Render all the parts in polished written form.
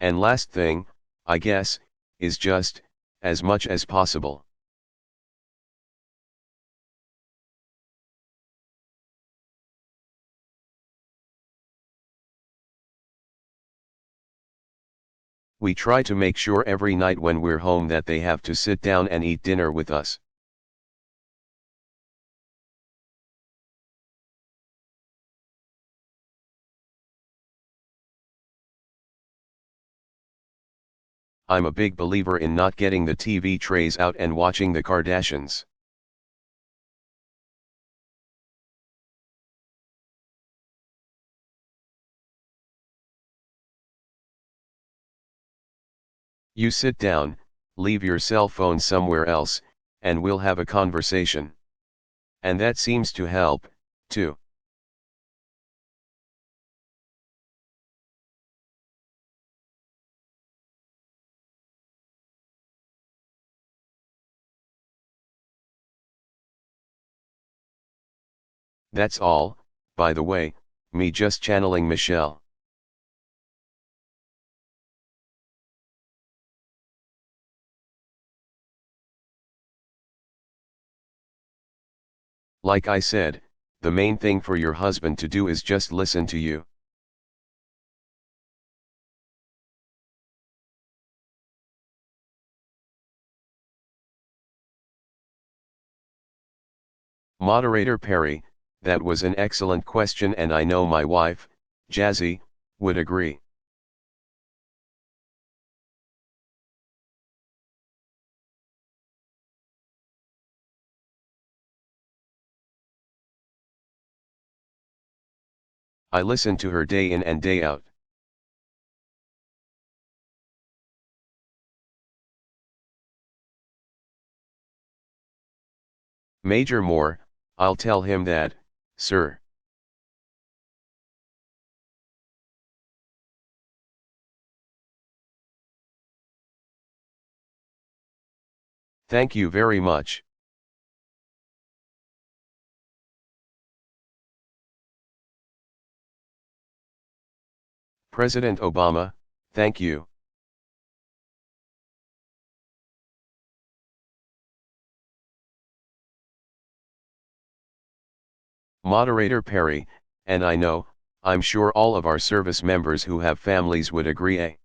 And last thing, I guess, is just, as much as possible. We try to make sure every night when we're home that they have to sit down and eat dinner with us. I'm a big believer in not getting the TV trays out and watching the Kardashians. You sit down, leave your cell phone somewhere else, and we'll have a conversation. And that seems to help, too. That's all, by the way, me just channeling Michelle. Like I said, the main thing for your husband to do is just listen to you. Moderator Perry, that was an excellent question and I know my wife, Jazzy, would agree. I listen to her day in and day out. Major Moore, I'll tell him that, sir. Thank you very much. President Obama, thank you. Moderator Perry, and I know, I'm sure all of our service members who have families would agree.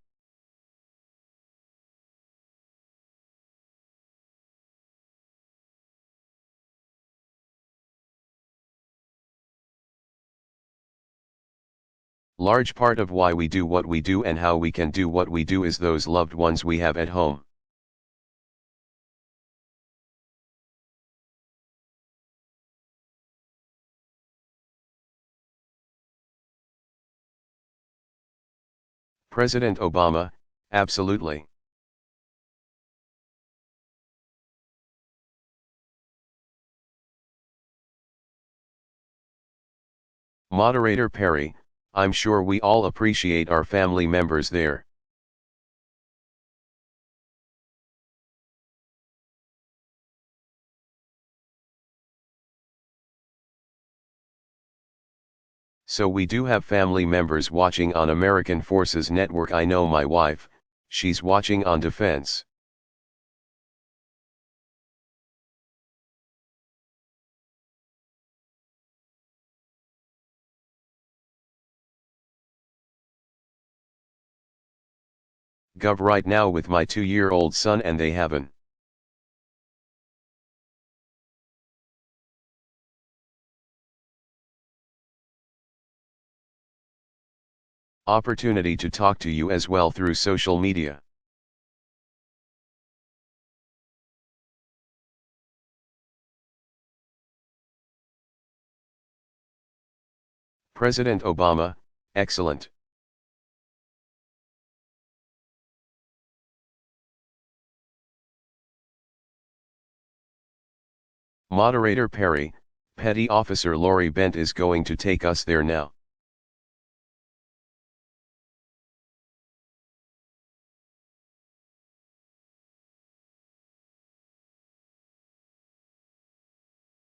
Large part of why we do what we do and how we can do what we do is those loved ones we have at home. President Obama, absolutely. Moderator Perry, I'm sure we all appreciate our family members there. So we do have family members watching on American Forces Network. I know my wife, she's watching on Defense. Gov right now with my 2-year-old son and they haven't. Opportunity to talk to you as well through social media. President Obama, excellent. Moderator Perry, Petty Officer Lori Bent is going to take us there now.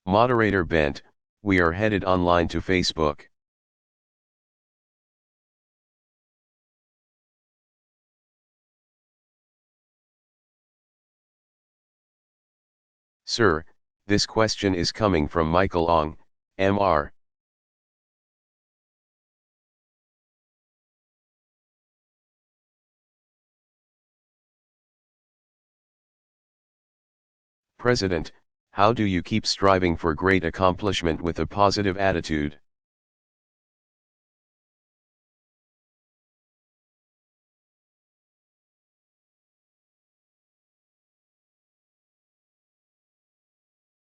Moderator Bent, we are headed online to Facebook. Sir, this question is coming from Michael Ong, Mr. President, how do you keep striving for great accomplishment with a positive attitude?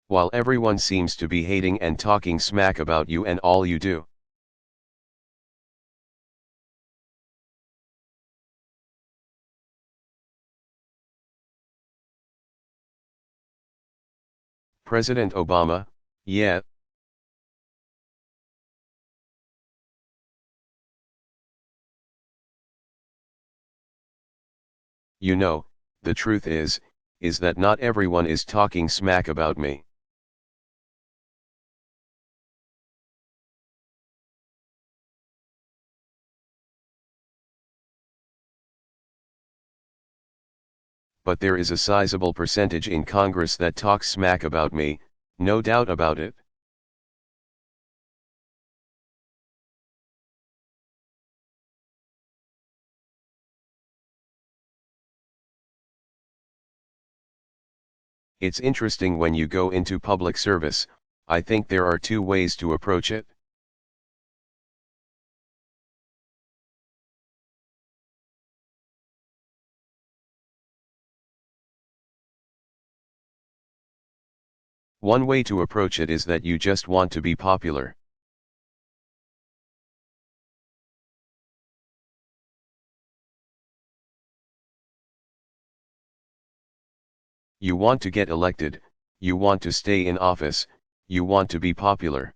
While everyone seems to be hating and talking smack about you and all you do. President Obama, yeah. You know, the truth is that not everyone is talking smack about me. But there is a sizable percentage in Congress that talks smack about me, no doubt about it. It's interesting when you go into public service. I think there are two ways to approach it. One way to approach it is that you just want to be popular. You want to get elected, you want to stay in office, you want to be popular.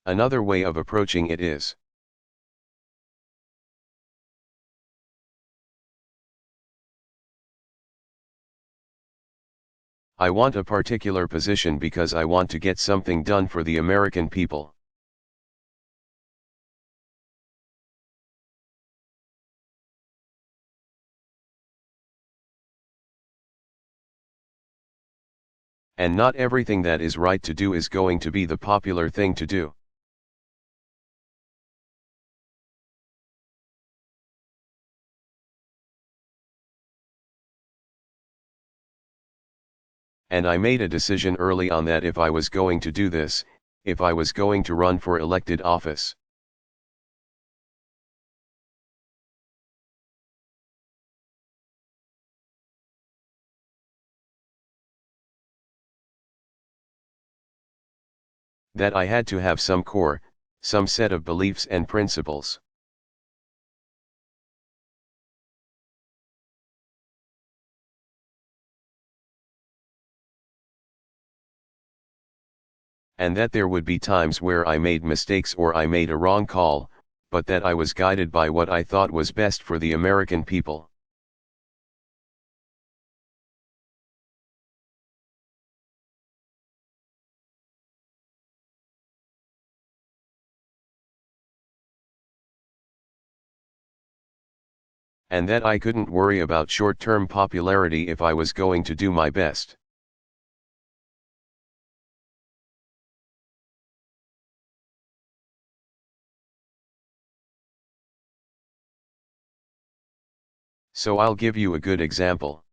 Another way of approaching it is, I want a particular position because I want to get something done for the American people. And not everything that is right to do is going to be the popular thing to do. And I made a decision early on that if I was going to do this, if I was going to run for elected office, that I had to have some core, some set of beliefs and principles. And that there would be times where I made mistakes or I made a wrong call, but that I was guided by what I thought was best for the American people. And that I couldn't worry about short-term popularity if I was going to do my best. So I'll give you a good example.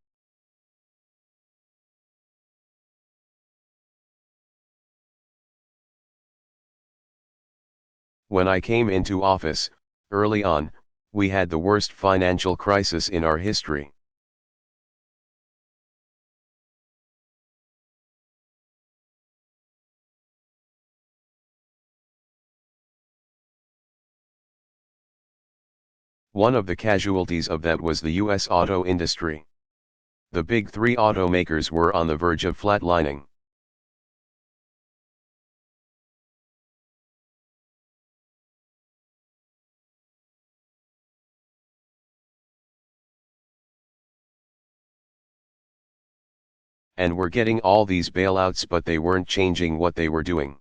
When I came into office, early on, we had the worst financial crisis in our history. One of the casualties of that was the US auto industry. The big three automakers were on the verge of flatlining. And were getting all these bailouts, but they weren't changing what they were doing.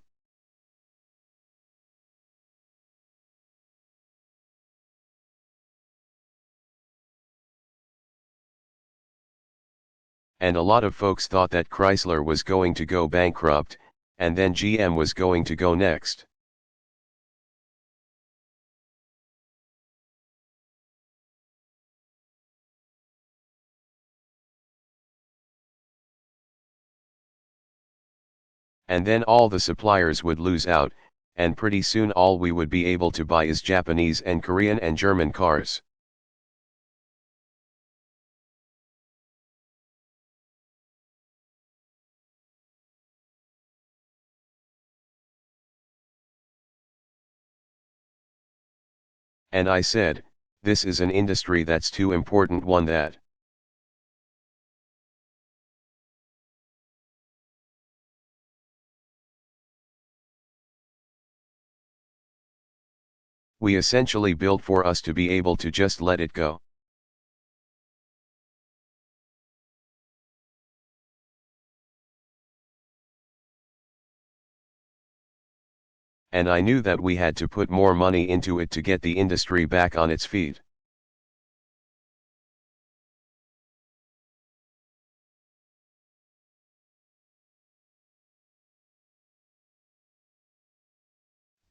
And a lot of folks thought that Chrysler was going to go bankrupt, and then GM was going to go next. And then all the suppliers would lose out, and pretty soon all we would be able to buy is Japanese and Korean and German cars. And I said, this is an industry that's too important one that we essentially built for us to be able to just let it go. And I knew that we had to put more money into it to get the industry back on its feet.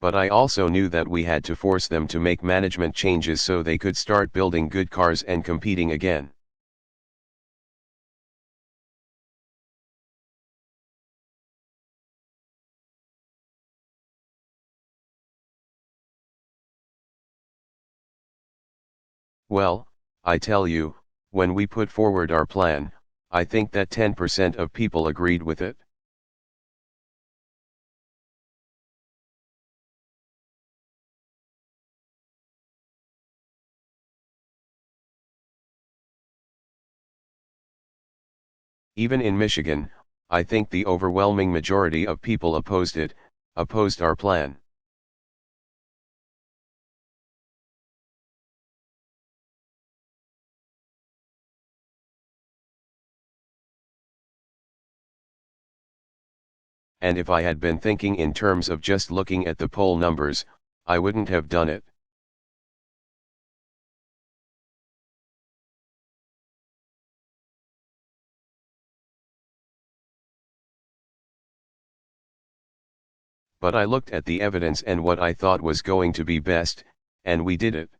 But I also knew that we had to force them to make management changes so they could start building good cars and competing again. Well, I tell you, when we put forward our plan, I think that 10% of people agreed with it. Even in Michigan, I think the overwhelming majority of people opposed it, opposed our plan. And if I had been thinking in terms of just looking at the poll numbers, I wouldn't have done it. But I looked at the evidence and what I thought was going to be best, and we did it.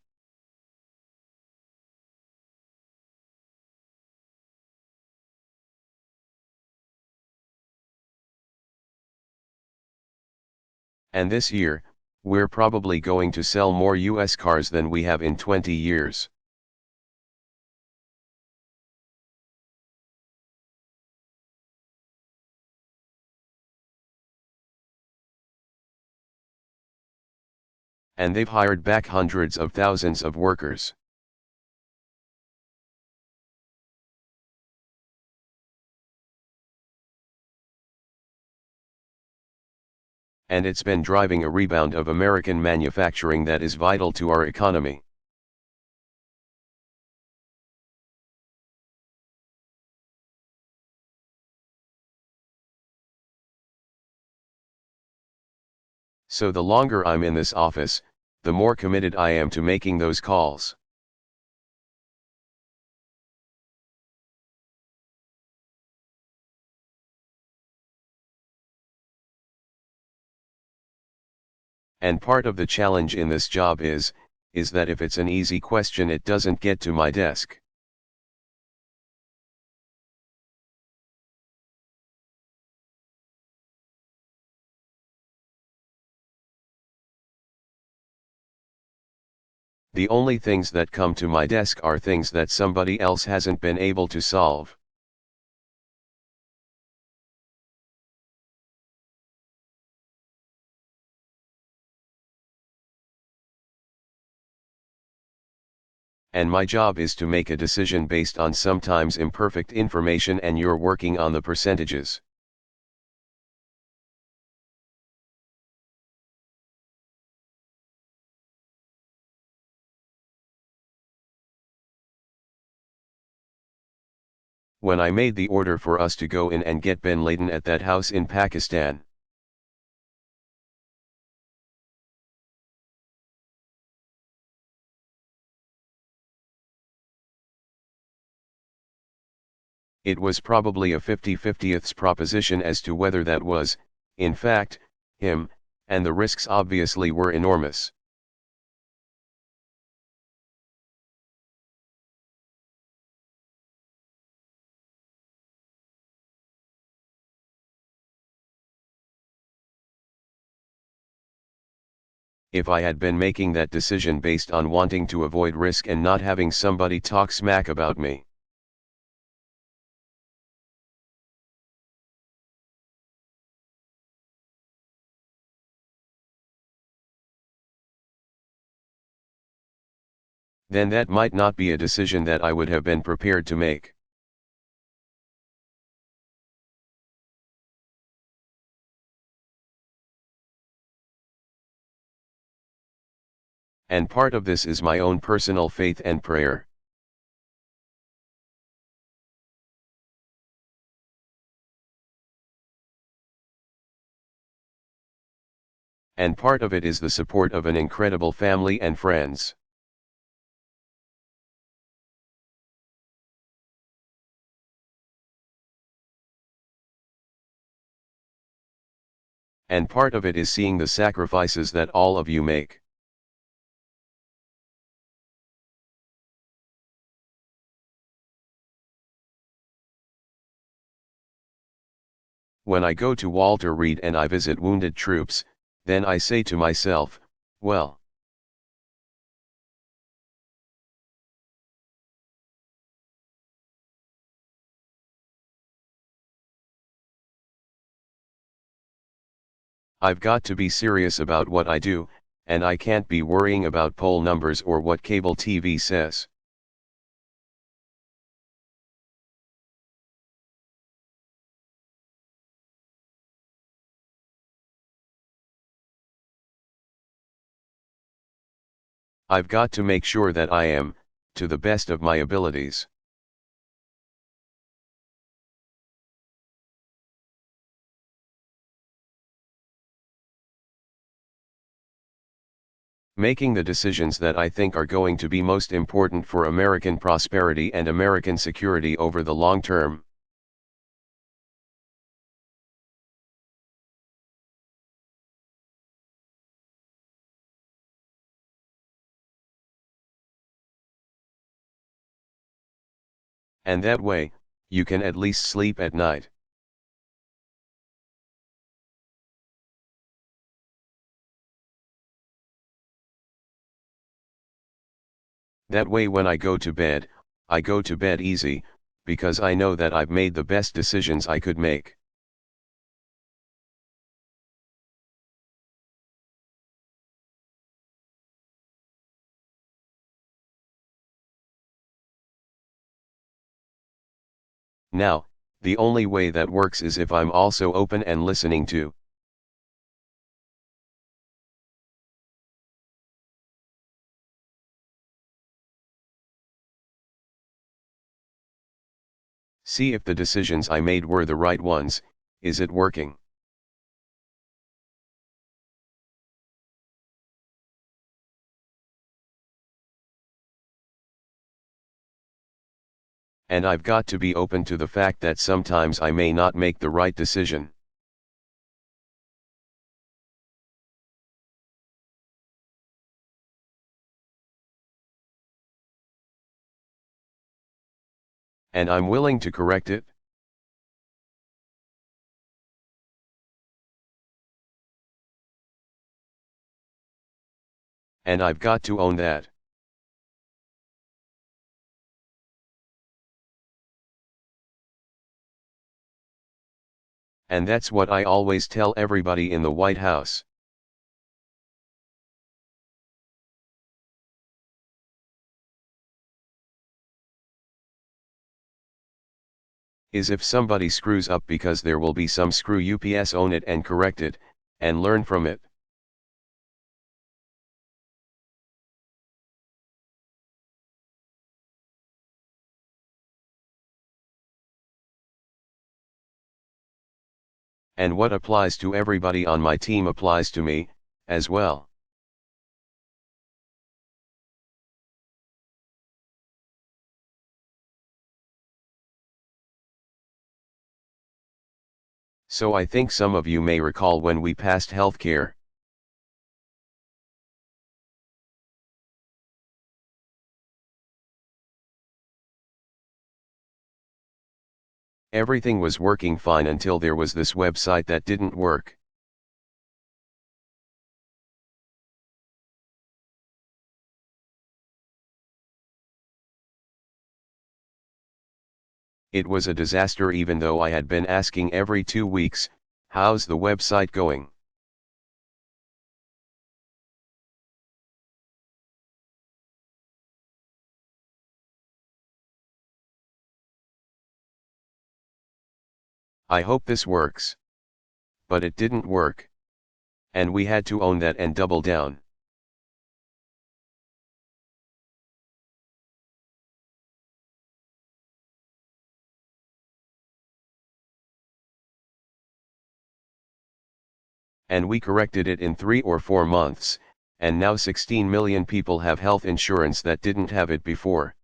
And this year, we're probably going to sell more US cars than we have in 20 years. And they've hired back hundreds of thousands of workers. And it's been driving a rebound of American manufacturing that is vital to our economy. So the longer I'm in this office, the more committed I am to making those calls. And part of the challenge in this job is that if it's an easy question it doesn't get to my desk. The only things that come to my desk are things that somebody else hasn't been able to solve. And my job is to make a decision based on sometimes imperfect information, and you're working on the percentages. When I made the order for us to go in and get bin Laden at that house in Pakistan, It was probably a 50-50ths proposition as to whether that was, in fact, him, and the risks obviously were enormous. If I had been making that decision based on wanting to avoid risk and not having somebody talk smack about me, then that might not be a decision that I would have been prepared to make. And part of this is my own personal faith and prayer. And part of it is the support of an incredible family and friends. And part of it is seeing the sacrifices that all of you make. When I go to Walter Reed and I visit wounded troops, then I say to myself, well, I've got to be serious about what I do, and I can't be worrying about poll numbers or what cable TV says. I've got to make sure that I am, to the best of my abilities. Making the decisions that I think are going to be most important for American prosperity and American security over the long term. And that way, you can at least sleep at night. That way when I go to bed, I go to bed easy, because I know that I've made the best decisions I could make. Now, the only way that works is if I'm also open and listening to. See if the decisions I made were the right ones. Is it working? And I've got to be open to the fact that sometimes I may not make the right decision. And I'm willing to correct it. And I've got to own that. And that's what I always tell everybody in the White House. Is if somebody screws up, because there will be some screw ups, own it and correct it, and learn from it. And what applies to everybody on my team applies to me, as well. So I think some of you may recall when we passed healthcare. Everything was working fine until there was this website that didn't work. It was a disaster even though I had been asking every 2 weeks, how's the website going? I hope this works. But it didn't work. And we had to own that and double down. And we corrected it in 3 or 4 months, and now 16 million people have health insurance that didn't have it before.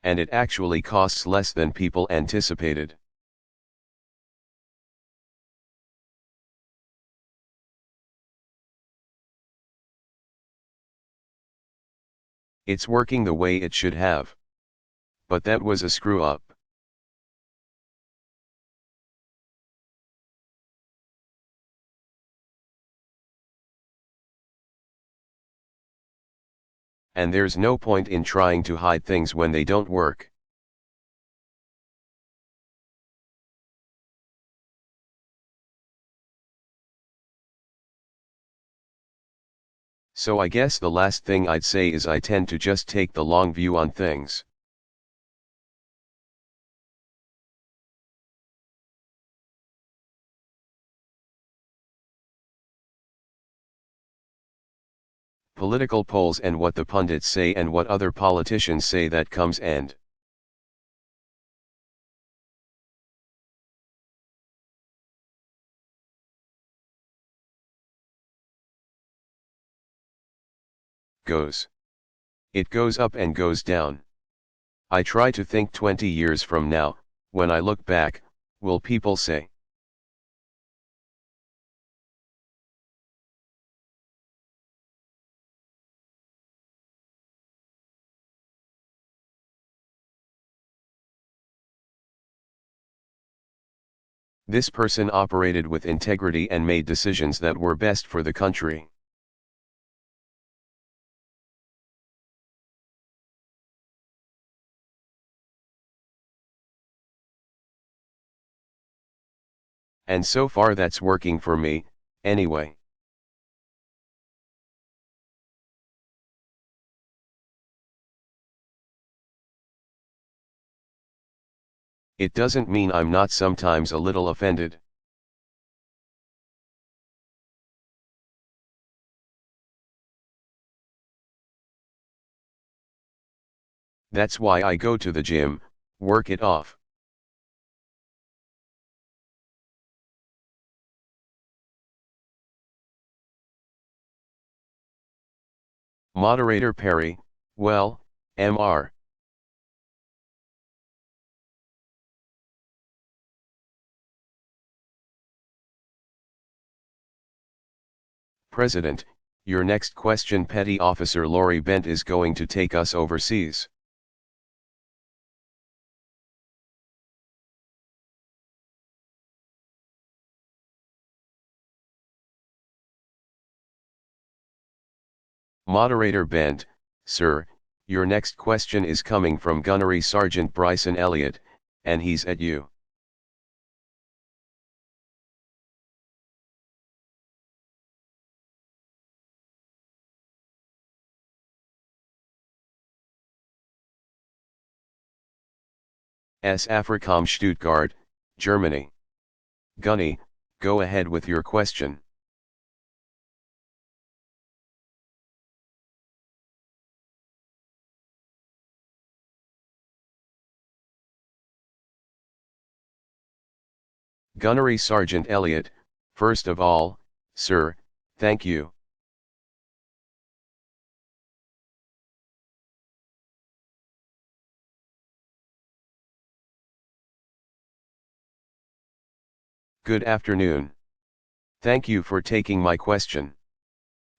And it actually costs less than people anticipated. It's working the way it should have. But that was a screw up. And there's no point in trying to hide things when they don't work. So I guess the last thing I'd say is I tend to just take the long view on things. Political polls and what the pundits say and what other politicians say, that comes and goes. It goes up and goes down. I try to think 20 years from now, when I look back, will people say, this person operated with integrity and made decisions that were best for the country? And so far that's working for me, anyway. It doesn't mean I'm not sometimes a little offended. That's why I go to the gym, work it off. Moderator Perry, well, Mr. President, your next question. Petty Officer Lori Bent is going to take us overseas. Moderator Bent, sir, your next question is coming from Gunnery Sergeant Bryson Elliott, and he's at you. Afrikam Stuttgart, Germany. Gunny, go ahead with your question. Gunnery Sergeant Elliott, first of all, sir, Thank you. Good afternoon. Thank you for taking my question.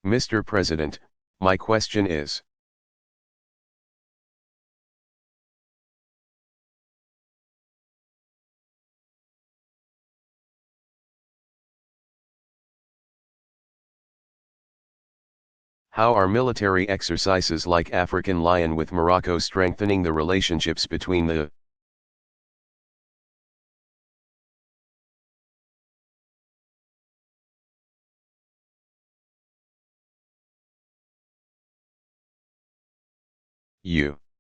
Mr. President, my question is: how are military exercises like African Lion with Morocco strengthening the relationships between the U.S.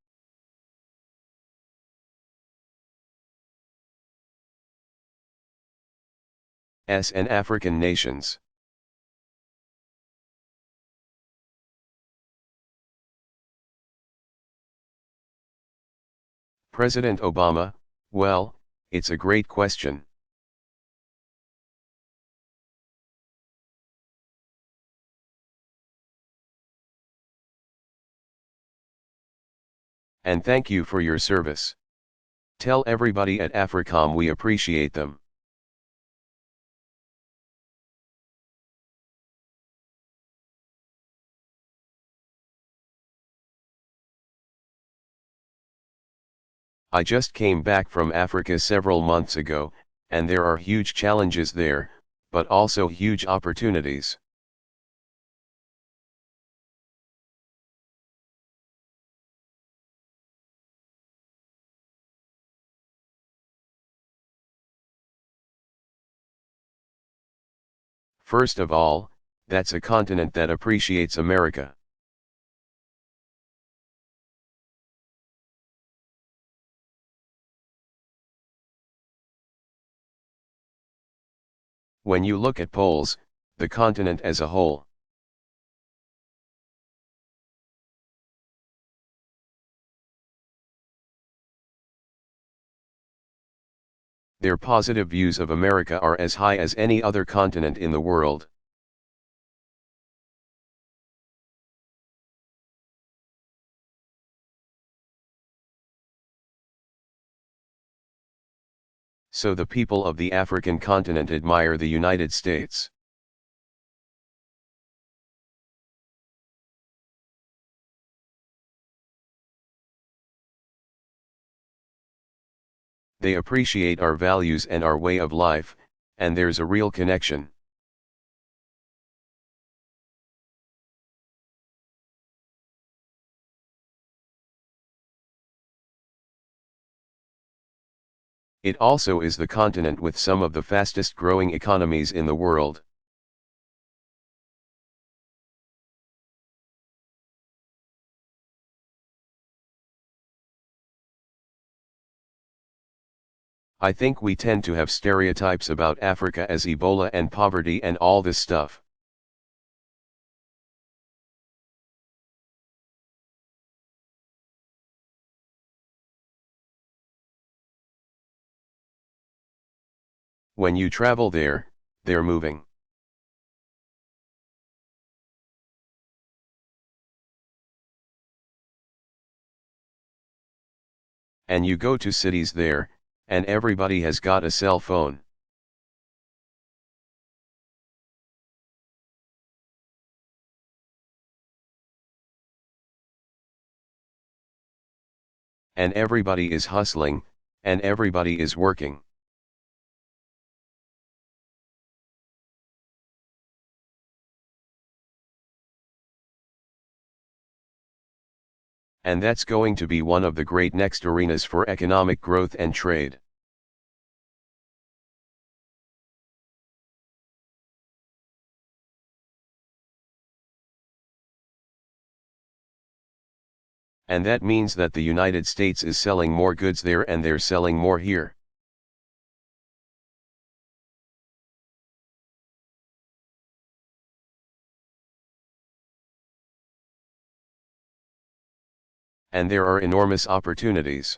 and African nations? President Obama, well, it's a great question. And thank you for your service. Tell everybody at Africom we appreciate them. I just came back from Africa several months ago, and there are huge challenges there, but also huge opportunities. First of all, that's a continent that appreciates America. When you look at polls, the continent as a whole, their positive views of America are as high as any other continent in the world. So the people of the African continent admire the United States. They appreciate our values and our way of life, and there's a real connection. It also is the continent with some of the fastest growing economies in the world. I think we tend to have stereotypes about Africa as Ebola and poverty and all this stuff. When you travel there, they're moving. And you go to cities there, and everybody has got a cell phone. And everybody is hustling, and everybody is working. And that's going to be one of the great next arenas for economic growth and trade. And that means that the United States is selling more goods there and they're selling more here. And there are enormous opportunities.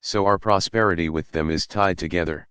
So our prosperity with them is tied together.